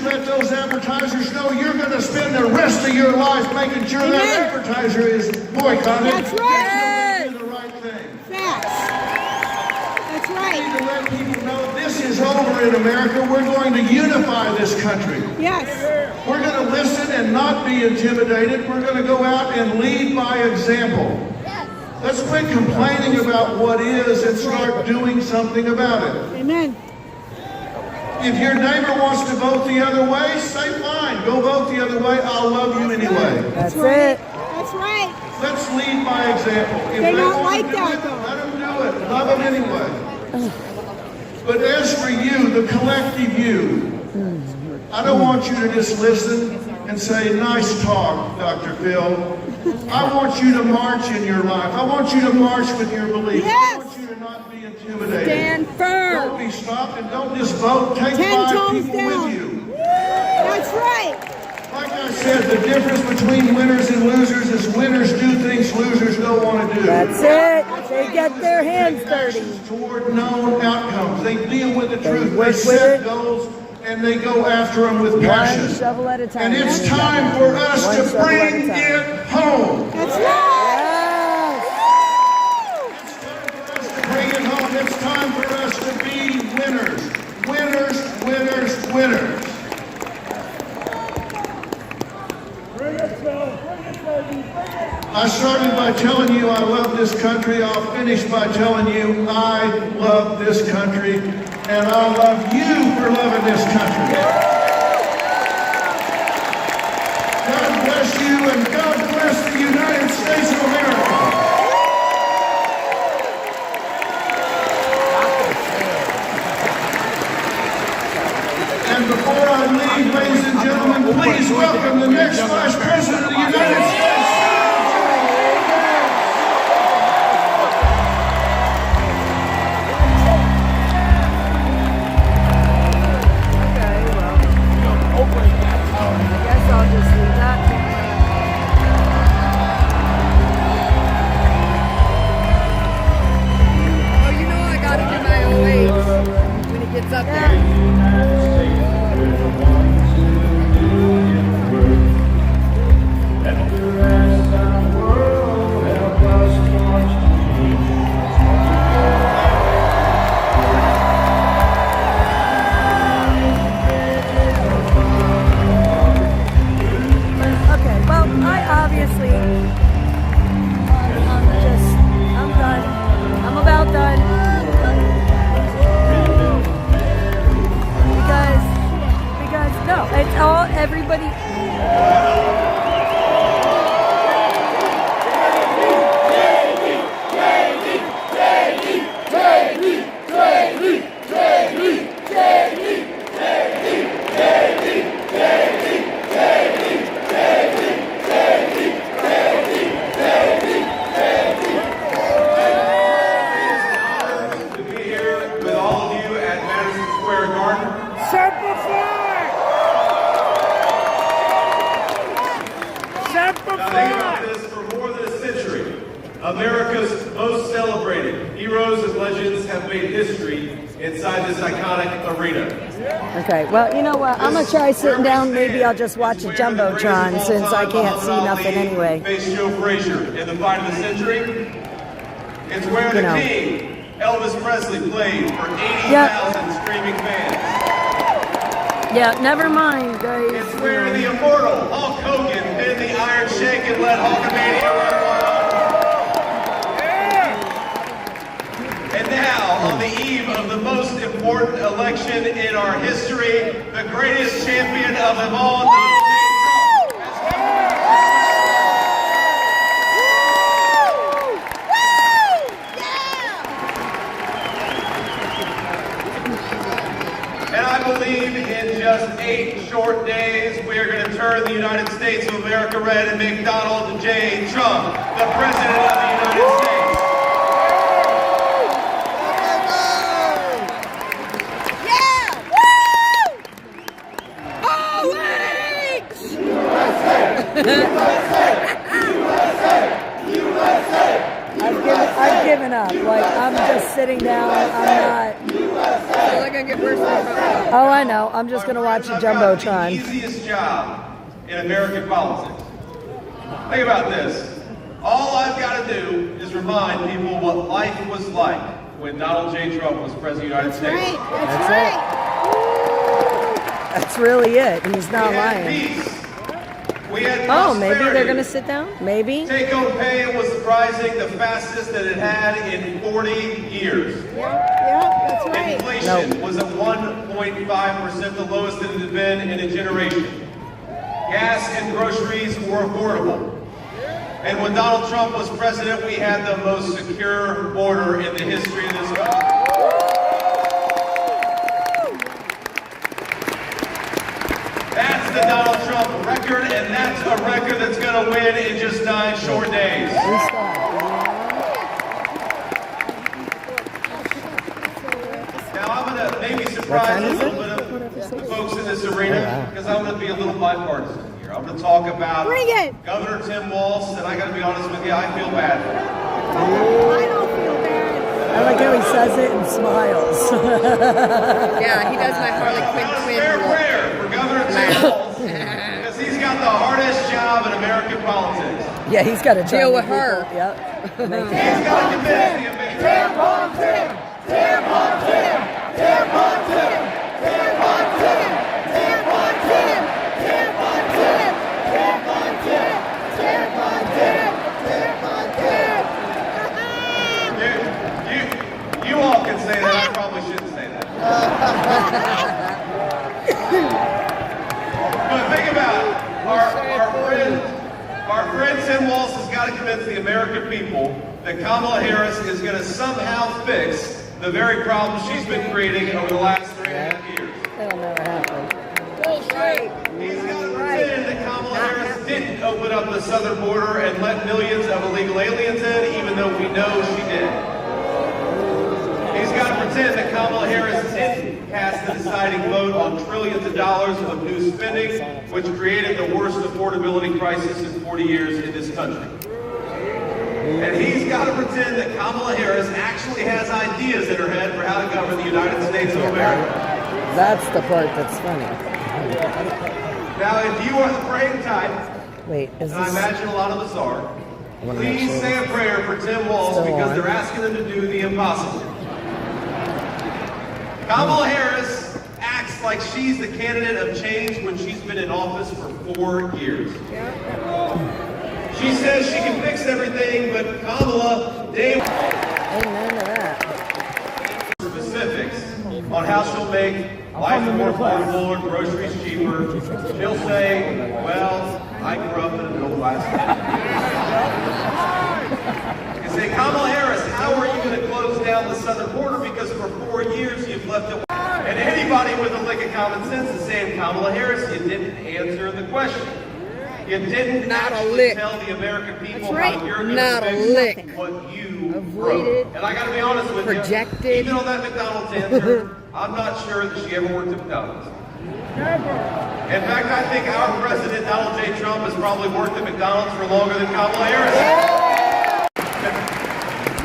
let those advertisers know you're going to spend the rest of your life making sure that advertiser is boycotted. That's right. You do the right thing. Facts. That's right. We need to let people know this is over in America. We're going to unify this country. Yes. We're going to listen and not be intimidated. We're going to go out and lead by example. Let's quit complaining about what is and start doing something about it. Amen. If your neighbor wants to vote the other way, say fine, go vote the other way. I'll love you anyway. That's right. That's right. Let's lead by example. If They don't want like to do that, it, though. let them do it. Love them anyway. But as for you, the collective you, I don't want you to just listen and say, nice talk, Dr. Phil. I want you to march in your life. I want you to march with your beliefs. Yes. I want you to not be intimidated. Stand firm. Don't be stopped and don't just vote. Take 10 5 toes people down. with you. That's right. Like I said, the difference between winners and losers is winners do things losers don't want to do. That's it. They get their hands dirty. Toward known outcomes. They deal with the truth. They work with set it. goals and they go after them with passion. One shovel at a time. And it's time for us One to shovel at a bring time. it home. That's right. Yes. It's time for us to bring it home. It's time for us to be winners. Winners, winners, winners. I started by telling you I love this country. I'll finish by telling you I love this country. And I love you for loving this country. God bless you and God bless the United States of America. And before I leave, ladies and gentlemen, please welcome the next Vice President of the United States. It's up there. Okay, well, I obviously, I'm done. I'm about done. Because no, it's all everybody. To be here with all of you at Madison Square Garden. Semper Fi! Semper Now think about this, for more than a century, America's most celebrated heroes and legends have made history inside this iconic arena. Okay, well, you know what? I'm gonna try sitting down. Maybe I'll just watch a jumbotron since I can't see nothing anyway. Faced Joe Frazier in the fight of the century. It's where the king, Elvis Presley, played for 80,000 screaming fans. Yeah, never mind, guys. It's where the immortal Hulk Hogan did the Iron Shake and let Hulkamania run wild. And now, on the eve of the most important election in our history, the greatest champion of them all, Donald J. Trump, has And I believe in just 8 short days, we are going to turn the United States of America red and make Donald J. Trump the President of the United States. I've given up. Like, I'm just sitting down. I'm not. gonna get worse than Trump. Oh, I know. I'm just going to watch the I've got the Jumbotron. easiest job in American politics. Think about this. All I've got to do is remind people what life was like when Donald J. Trump was President of the United States. Right. That's right. That's really it. And he's not We had lying. peace. We had Oh, maybe they're prosperity. going to sit down? Maybe? Take-home pay was rising the fastest that it had in 40 years. Yeah, that's right. Inflation was at 1.5%, the lowest that it had been in a generation. Gas and groceries were affordable. And when Donald Trump was president, we had the most secure border in the history of this country. That's the Donald Trump record, and that's a record that's going to win in just 9 short days. Now, I'm going to maybe surprise a little bit of folks in this arena, because I'm going to be a little bipartisan here. I'm going to talk about Bring it. Governor Tim Walz, and I got to be honest with you, I feel bad for him. I don't feel bad. I like how he says it and smiles. Yeah, he does my Harley Quinn Now, twin fair look. prayer for Governor Tim Walz, because he's got the hardest job in American politics. Yeah, he's got to Deal with her. Yep. Make He's got to convince the American You all can say that. I probably shouldn't say that. But think about it. Our friend Tim Walz has got to convince the American people that Kamala Harris is going to somehow fix the very problems she's been creating over the last 3.5 years. That'll never happen. He's got to pretend that Kamala Harris didn't open up the southern border and let millions of illegal aliens in, even though we know she did. He's got to pretend that Kamala Harris didn't cast the deciding vote on trillions of dollars of new spending, which created the worst affordability crisis in 40 years in this country. And he's got to pretend that Kamala Harris actually has ideas in her head for how to govern the United States of America. That's the part that's funny. Now, if you are the praying type, Wait, is and I this... imagine a lot of us are, wanna make please sure say a prayer for Tim Walz still because on. they're asking him to do the impossible. Kamala Harris acts like she's the candidate of change when she's been in office for 4 years. She says she can fix everything, but Kamala, day Amen to that. specifics on how she'll make life more affordable and groceries cheaper. She'll say, well, I grew up in a middle class family. You say, Kamala Harris, how are you going to close down the southern border? Because for 4 years you've left it. And anybody with a lick of common sense is saying, Kamala Harris, you didn't answer the question. You didn't Not a actually lick. tell the American people That's right. how you're going Not to a fix lick. what you Avoided. wrote. And I got to be honest with Projected. you, even on that McDonald's answer, I'm not sure that she ever worked at McDonald's. In fact, I think our president, Donald J. Trump, has probably worked at McDonald's for longer than Kamala Harris.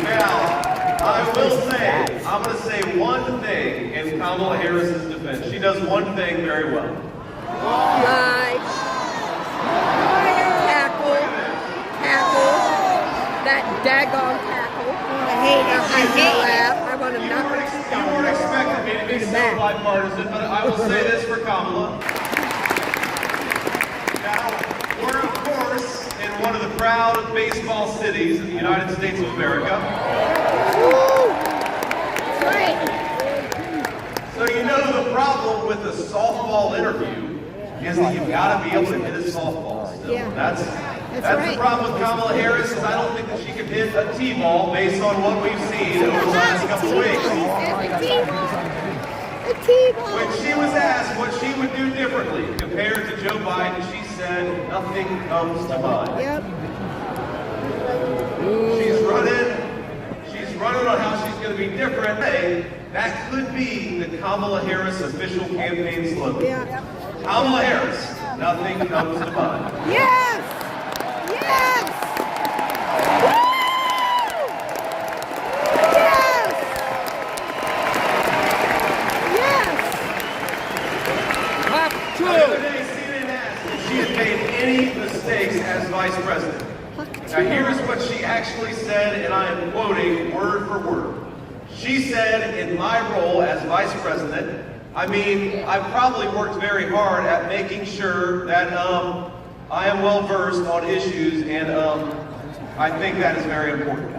Now, I will say, I'm going to say one thing in Kamala Harris's defense. She does one thing very well. Lie. Tackle. That daggone tackle. I hate it. I laugh. I want to You knock weren't, her. you weren't expecting me to be so bipartisan, but I will say this for Kamala. Now, we're of course in one of the proud baseball cities in the United States of America. Right. So you know the problem with the softball interview is that you've got to be able to hit a softball still. Yeah. That's right. the problem with Kamala Harris is I don't think that she can hit a T-ball based on what we've seen over the last couple of weeks. A T-ball. When she was asked what she would do differently compared to Joe Biden, she said, nothing comes to mind. Yep. She's running on how she's going to be different. Hey, that could be the Kamala Harris official campaign slogan. Yeah. Kamala Harris, nothing comes to mind. Yes. Yes. Woo! Yes. The other day, CNN asked if she had made any mistakes as vice president. Now here's what she actually said, and I am quoting word for word. She said, in my role as vice president, I mean, I've probably worked very hard at making sure that I am well versed on issues, and I think that is very important.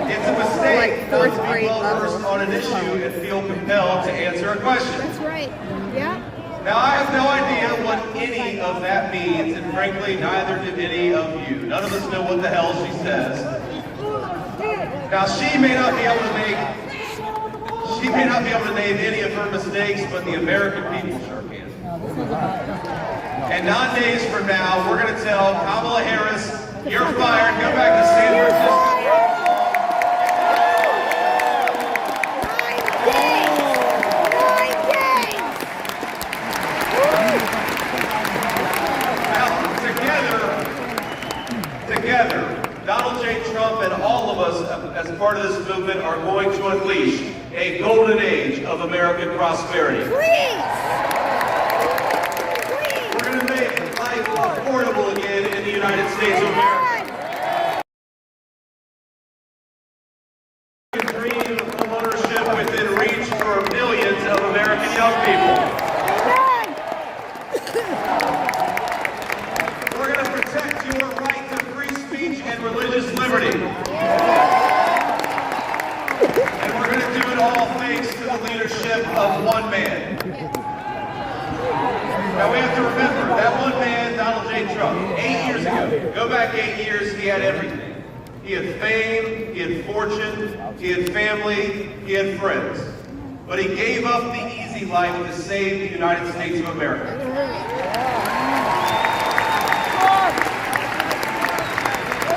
It's a mistake not to be well versed on an issue and feel compelled to answer a question. That's right. Yeah. Now, I have no idea what any of that means, and frankly, neither do any of you. None of us know what the hell she says. Now, she may not be able to name any of her mistakes, but the American people sure can. And 9 days from now, we're going to tell Kamala Harris, you're fired, go back to San Francisco. Together, Donald J. Trump and all of us as part of this movement are going to unleash a golden age of American prosperity. Please! We're going to make life affordable again in the United States of America. Dream of homeownership within reach for millions of American young people. We're going to protect your right to free speech and religious liberty. And we're going to do it all thanks to the leadership of one man. Now we have to remember, that one man, Donald J. Trump, 8 years ago, go back 8 years, he had everything. He had fame, he had fortune, he had family, he had friends. But he gave up the easy life to save the United States of America.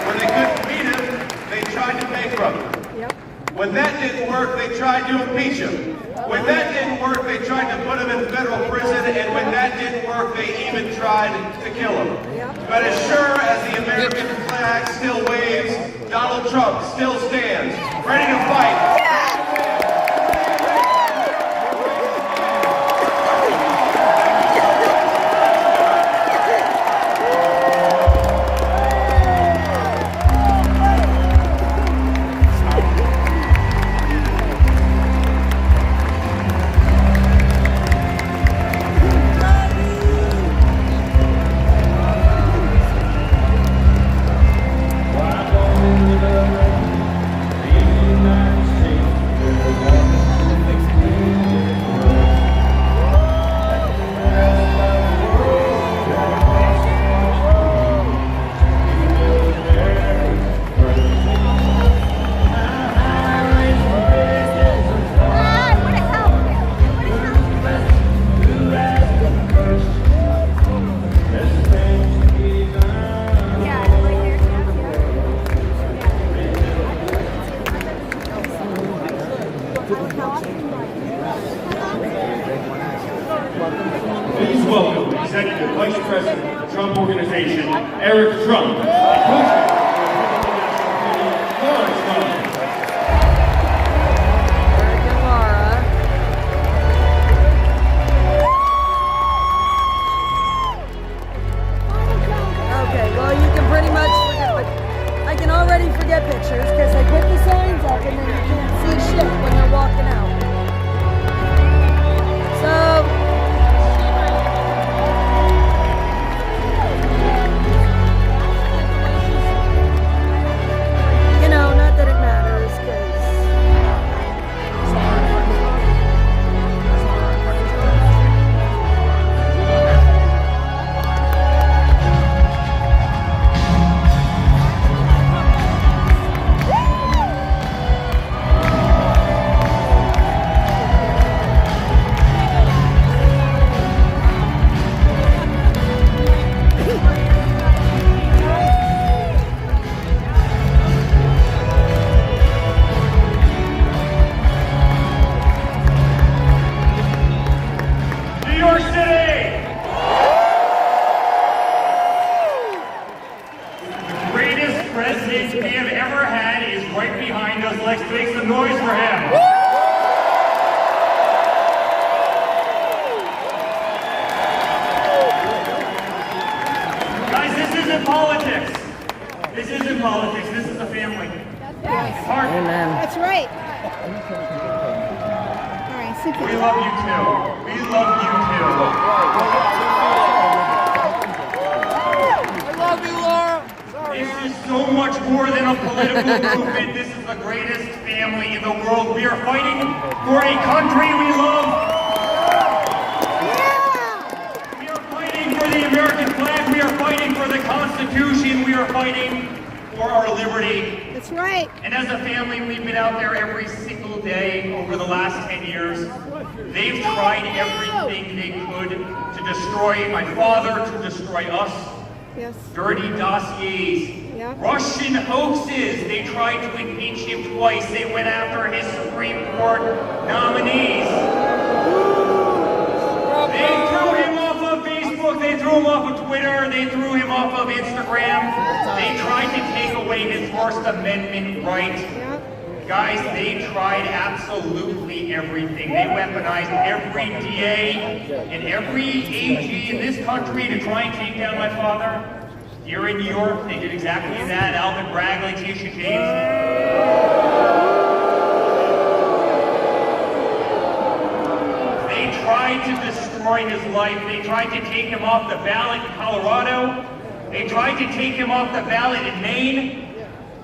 When they couldn't beat him, they tried to bankrupt him. When that didn't work, they tried to impeach him. When that didn't work, they tried to put him in federal prison, and when that didn't work, they even tried to kill him. But as sure as the American flag still waves, Donald Trump still stands, ready to fight. Please welcome Executive Vice President of the Trump Organization, Eric Trump, and co-chair of the Trump. Okay, well, you can pretty much forget, but I can already forget pictures because they put the signs up and then you can't see shit when they're walking out. So, think We love you too. We love you too. I love you, Laura. This is so much more than a political movement. This is the greatest family in the world. We are fighting for a country we love. We are fighting for the American flag. We are fighting for the Constitution. We are fighting for our liberty. That's right. And as a family, we've been out there every single day over the last 10 years. They've tried everything they could to destroy my father, to destroy us. Yes. Dirty dossiers, Yeah. Russian hoaxes. They tried to impeach him twice. They went after his Supreme Court nominees. They threw him off of Facebook. They threw him off of Twitter. They threw him off of Instagram. They tried to take away his First Amendment right. Yeah. Guys, they tried absolutely everything. They weaponized every DA and every AG in this country to try and take down my father. Here in New York, they did exactly that. Alvin Bragg, Letitia James. They tried to destroy his life. They tried to take him off the ballot in Colorado. They tried to take him off the ballot in Maine.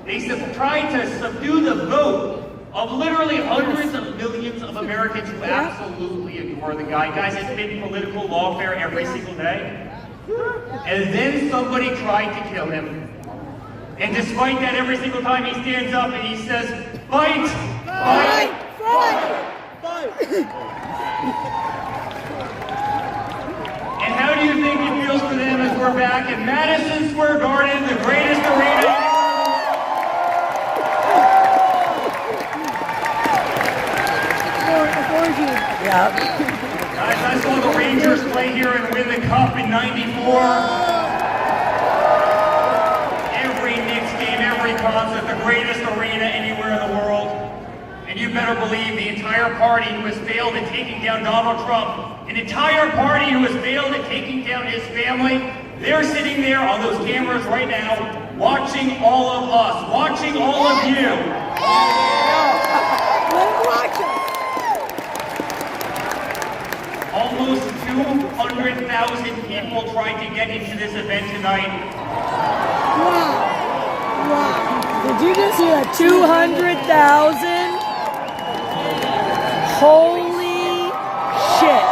They tried to subdue the vote of literally hundreds of millions of Americans who absolutely adore the guy. Guys, it's been political lawfare every single day. And then somebody tried to kill him. And despite that, every single time he stands up and he says, fight, fight, fight. And how do you think it feels for them as we're back in Madison Square Garden, the greatest arena? Yeah. Guys, I saw the Rangers play here and win the Cup in '94. Every Knicks game, every concert, the greatest arena anywhere in the world. And you better believe the entire party who has failed at taking down Donald Trump, an entire party who has failed at taking down his family, they're sitting there on those cameras right now, watching all of us, watching all of you. Watch us. Almost 200,000 people tried to get into this event tonight. Wow. Wow. Did you just hear that? 200,000? Holy shit.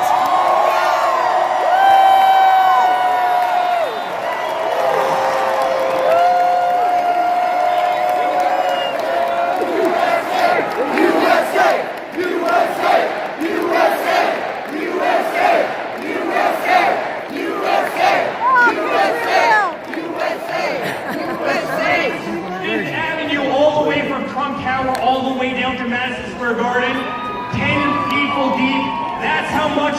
Fifth Avenue, all the way from Trump Tower, all the way down to Madison Square Garden, 10 people deep. That's how much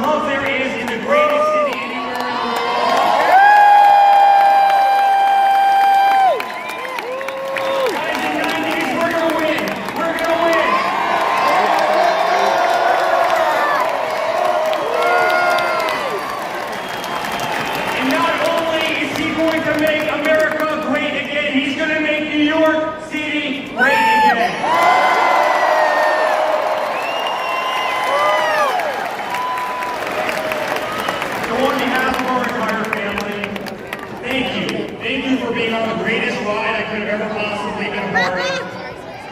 love there is in the greatest city anywhere in the world. Guys, in 9 days, we're gonna win. We're gonna win. And not only is he going to make America great again, he's going to make New York City great again. So on behalf of our entire family, thank you. Thank you for being on the greatest ride I could have ever possibly been a part of.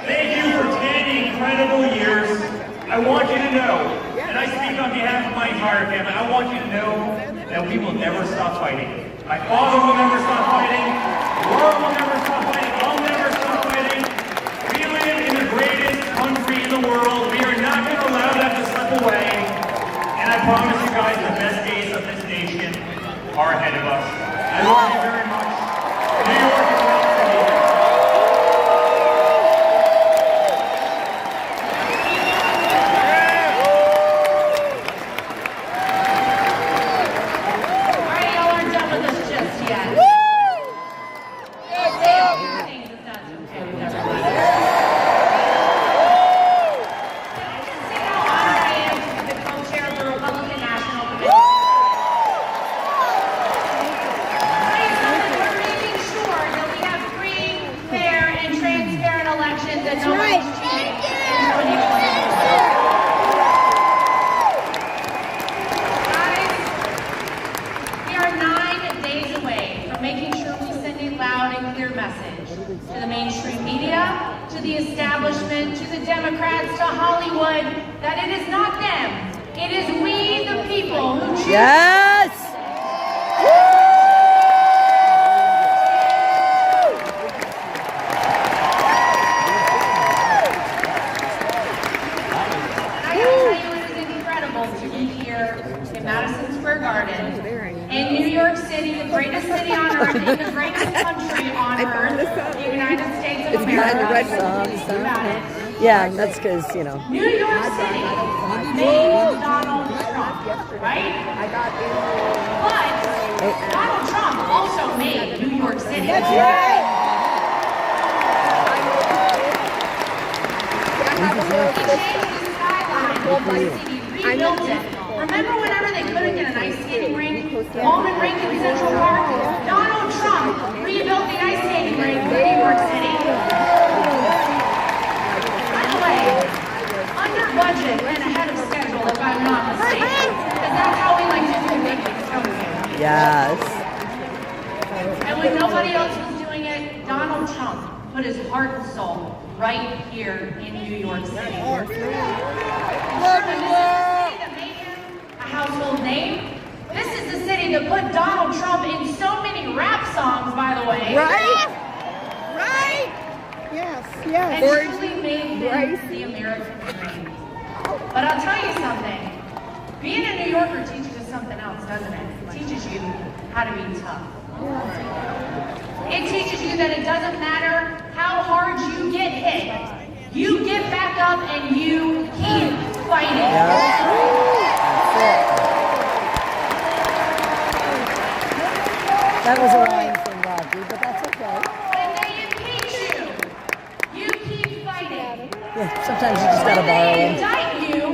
Thank you for 10 incredible years. I want you to know, and I speak on behalf of my entire family, I want you to know that we will never stop fighting. My father will never stop fighting. Laura will never stop fighting. I'll never stop fighting. We live in the greatest country in the world. We are not going to allow that to slip away. And I promise you guys the best days of this nation are ahead of us. I love you very much. New York is proud to be here. All right, y'all aren't done with us just yet. it is not them. It is we, the people, who choose. Yes! I gotta tell you, it is incredible to be here in Madison Square Garden, in New York City, the greatest city on earth, in the greatest country on earth, the United States of America. You got it. Yeah, that's because, you know. New York City made Donald Trump, right? But Donald Trump also made New York City. That's right. He changed the skyline of the city, rebuilt it. Remember whenever they couldn't get an ice skating rink, Almond Rink in Central Park? Donald Trump rebuilt the ice skating rink for New York City. By the way, under budget and ahead of schedule, if I'm not mistaken, because that's how we like to do things, don't we? Yes. And when nobody else was doing it, Donald Trump put his heart and soul right here in New York City. Sure, when this is the city that made him a household name, this is the city that put Donald Trump in so many rap songs, by the way. Right? Right? Yes, yes. And truly made this the American dream. But I'll tell you something. Being a New Yorker teaches us something else, doesn't it? It teaches you how to be tough. It teaches you that it doesn't matter how hard you get hit. You get back up and you keep fighting. That was a line from Rocky, but that's okay. When they impeach you, you keep fighting. Yeah, sometimes you just gotta When borrow they them. indict you,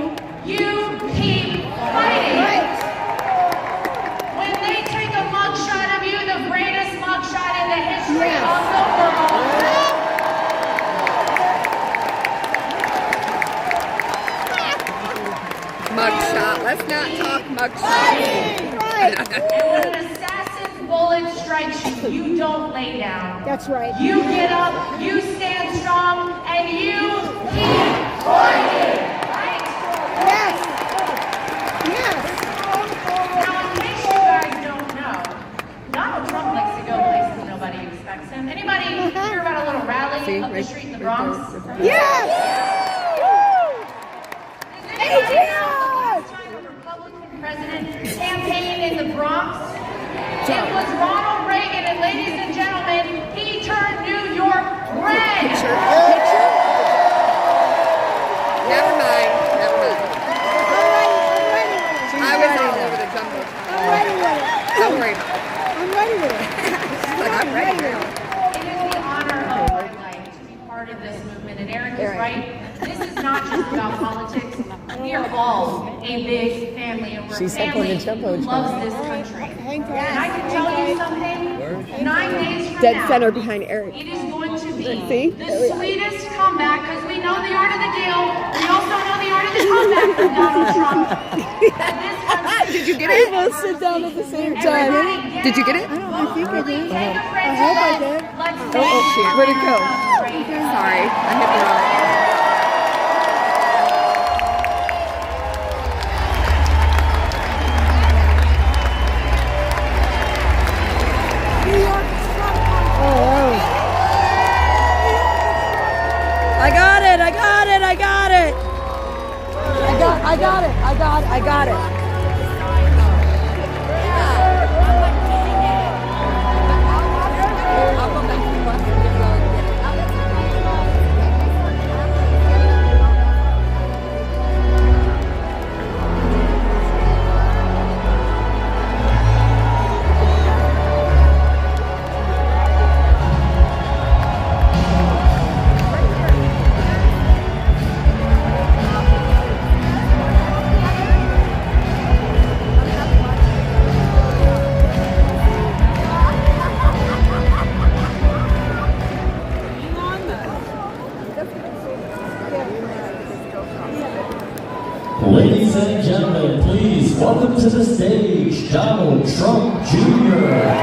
you keep fighting. When they take a mugshot of you, the greatest mugshot in the history of the world. Mugshot. Let's not talk mugshot. And when an assassin's bullet strikes you, you don't lay down. That's right. You get up, you stand strong, and you keep fighting. Right? Yes. Yes. Now, in case you guys don't know, Donald Trump likes to go places nobody expects him. Anybody hear about a little rally up the street in the Bronx? Yes. Last time a Republican president campaigned in the Bronx, it was Ronald Reagan, and ladies and gentlemen, he turned New York red. Picture. Never mind. Never mind. I was all over the jumbo. I'm ready with it. Don't worry about it. I'm ready with it. She's like, I'm ready now. It is the honor of my life to be part of this movement, and Eric is right. This is not just about politics. We are all a big family, and we're a family who loves this country. And I can tell you something, 9 days from Dead now, center behind Eric. it is going to be See? the sweetest comeback, because we know the art of the deal. We also know the art of the comeback from Donald Trump. Did you get it? We both sit down at the same time. Did you get it? I think I did. I hope I did. Oh, shit. Where'd it go? Sorry. I hit the wrong. I got it. I got it. Ladies and gentlemen, please welcome to the stage Donald Trump Jr.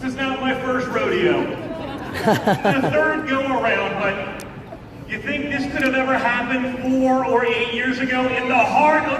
This is not my first rodeo. The third go around, but you think this could have ever happened 4 or 8 years ago in the heart of